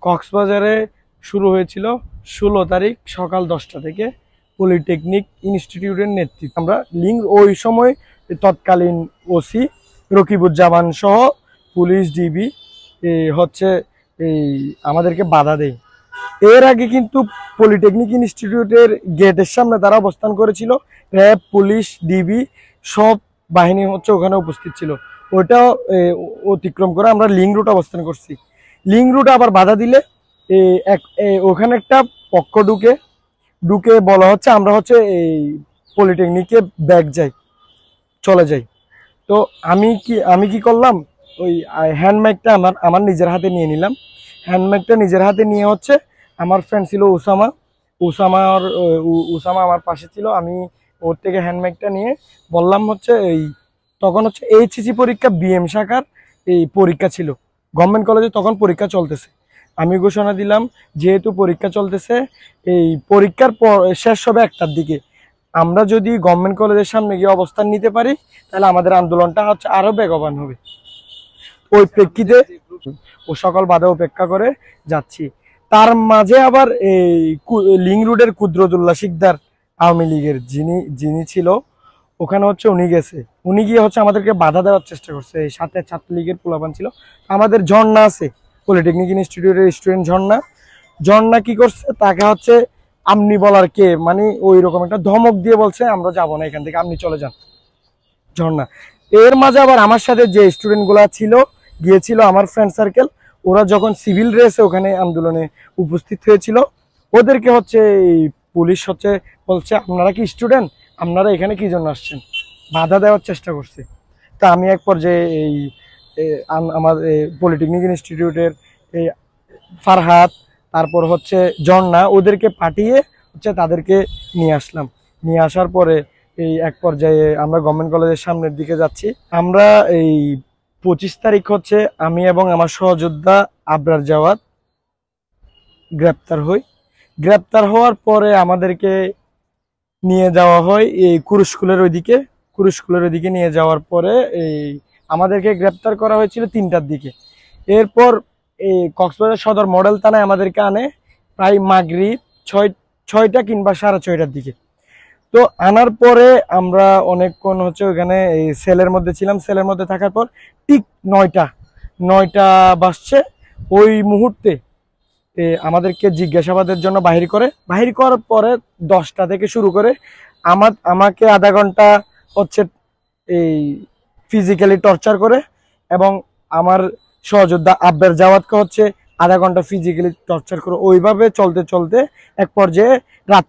কক্সবাজারে শুরু হয়েছিল 16 তারিখ সকাল 10টা থেকে পলিটেকনিক ইনস্টিটিউটের নেতৃত্বে। আমরা ওই সময় তৎকালীন ওসি রকিবুজ্জামান সহ পুলিশ ডিবি হচ্ছে এই আমাদেরকে বাধা দেয়। এর আগে কিন্তু পলিটেকনিক ইনস্টিটিউটের গেটের সামনে তারা অবস্থান করেছিল। র্যাব, পুলিশ, ডিবি সব বাহিনী হচ্ছে ওখানে উপস্থিত ছিল। ওইটাও অতিক্রম করে আমরা লিঙ্ক রুট অবস্থান করছি। লিঙ্ক রুট আবার বাধা দিলে ওখানে একটা পক্ষ ঢুকে বলা হচ্ছে আমরা হচ্ছে এই পলিটেকনিকে ব্যাক চলে যাই। তো আমি কি করলাম, ওই হ্যান্ডমাইকটা আমার নিজের হাতে নিয়ে নিলাম। হ্যান্ডমাইকটা নিজের হাতে নিয়ে হচ্ছে আমার ফ্রেন্ড ছিল উসামা আমার পাশে ছিল। আমি ওর থেকে হ্যান্ডমাইকটা নিয়ে বললাম হচ্ছে তখন হচ্ছে এইচএসসি পরীক্ষা বিএম শাখার এই পরীক্ষা ছিল গভর্নমেন্ট কলেজে, তখন পরীক্ষা চলতেছে। আমি ঘোষণা দিলাম যেহেতু পরীক্ষা চলতেছে, এই পরীক্ষার পর শেষ হবে 1টার দিকে, আমরা যদি গভর্নমেন্ট কলেজের সামনে গিয়ে অবস্থান নিতে পারি তাহলে আমাদের আন্দোলনটা হচ্ছে আরো বেগবান হবে। ওই প্রেক্ষিতে ও সকল বাধা উপেক্ষা করে যাচ্ছি। তার মাঝে আবার এই লিঙ্ক রোডের কুদরতুল্লাহ শিকদার আওয়ামী লীগের যিনি ছিল ওখানে হচ্ছে উনি গিয়ে হচ্ছে আমাদেরকে বাধা দেওয়ার চেষ্টা করছে। এই সাথে ছাত্রলীগের পোলাপান ছিল। আমাদের ঝর্ণা আছে, পলিটেকনিক ইনস্টিটিউটের স্টুডেন্ট ঝর্ণা কি করছে, তাকে হচ্ছে আপনি বলার কে, মানে ওই রকম একটা ধমক দিয়ে বলছে আমরা যাবো না এখান থেকে, আপনি চলে যান ঝর্ণা। এর মাঝে আবার আমার সাথে যে স্টুডেন্ট গুলা গিয়েছিল আমার ফ্রেন্ড সার্কেল, ওরা যখন সিভিল ড্রেসে ওখানে আন্দোলনে উপস্থিত হয়েছিল, ওদেরকে হচ্ছে এই পুলিশ হচ্ছে বলছে আপনারা কি স্টুডেন্ট, আপনারা এখানে কি জন্য আসছেন, বাধা দেওয়ার চেষ্টা করছে। তা আমি এক পর্যায়ে আমার পলিটেকনিক ইনস্টিটিউটের ফারহাদ, তারপর হচ্ছে ঝর্ণা, ওদেরকে পাঠিয়ে হচ্ছে তাদেরকে নিয়ে আসার পরে এই এক পর্যায়ে আমরা গভর্নমেন্ট কলেজের সামনের দিকে যাচ্ছি। আমরা এই 25 তারিখ হচ্ছে আমি এবং আমার সহযোদ্ধা আবরার জাওয়াদ গ্রেপ্তার হওয়ার পরে আমাদেরকে নিয়ে যাওয়া হয় এই কুরুস্কুলের ওইদিকে নিয়ে যাওয়ার পরে এই আমাদেরকে গ্রেপ্তার করা হয়েছিল 3টার দিকে। এরপর এই কক্সবাজার সদর মডেল থানায় আমাদেরকে আনে প্রায় মাগরিব 6টা কিংবা 6:30টার দিকে। তো আনার পরে আমরা অনেকক্ষণ হচ্ছে ওইখানে এই সেলের মধ্যে ছিলাম। সেলের মধ্যে থাকার পর ঠিক 9টা বাজছে, ওই মুহূর্তে আমাদেরকে জিজ্ঞাসাবাদের জন্য বাহির করার পরে 10টা থেকে শুরু করে আমাকে আধা ঘন্টা হচ্ছে এই ফিজিক্যালি টর্চার করে, এবং আমার সহযোদ্ধা আবরার জাওয়াদকে হচ্ছে আধা ঘন্টা ফিজিক্যালি টর্চার করে। ওইভাবে চলতে এক পর্যায়ে রাত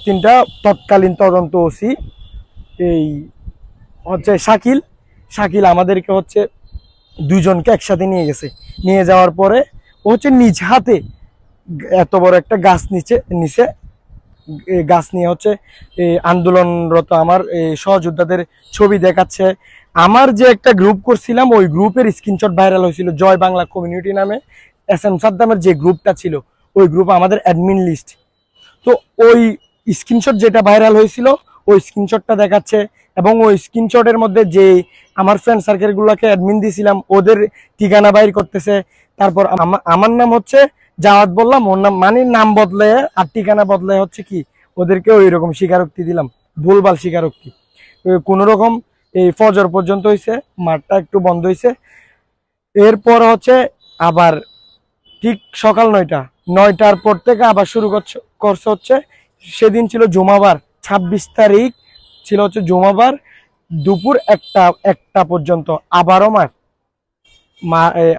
3টা তৎকালীন তদন্ত ওসি এই হচ্ছে শাকিল আমাদেরকে হচ্ছে 2জনকে একসাথে নিয়ে যাওয়ার পরে ও হচ্ছে নিজ হাতে এত বড় একটা গাছ নিয়ে হচ্ছে আন্দোলনরত আমার সহযোদ্ধাদের ছবি দেখাচ্ছে। আমার যে একটা গ্রুপ করছিলাম ওই গ্রুপের স্ক্রিনশট ভাইরাল হয়েছিল, জয় বাংলা কমিউনিটি নামে SM সাদ্দামের যে গ্রুপটা ছিল, ওই গ্রুপ আমাদের অ্যাডমিন লিস্ট। তো ওই স্ক্রিনশট যেটা ভাইরাল হয়েছিল ওই স্ক্রিনশটটা দেখাচ্ছে, এবং ওই স্ক্রিনশটের মধ্যে যে আমার ফ্রেন্ড সার্কেলগুলোকে অ্যাডমিন দিয়েছিলাম ওদের ঠিকানা বাইর করতেছে। তারপর আমার নাম হচ্ছে জাওয়াদ, বললাম ওর নাম, মানে নাম বদলে আর ঠিকানা বদলে হচ্ছে কি ওদেরকে ওই রকম স্বীকারোক্তি দিলাম, ভুলভাল স্বীকারোক্তি। কোন রকম এই ফজর পর্যন্ত হয়েছে, মাঠটা একটু বন্ধ হয়েছে। এরপর হচ্ছে আবার ঠিক সকাল 9টার পর থেকে আবার শুরু করছে হচ্ছে, সেদিন ছিল জুমাবার, 26 তারিখ ছিল হচ্ছে জুমাবার, দুপুর 1টা পর্যন্ত আবারও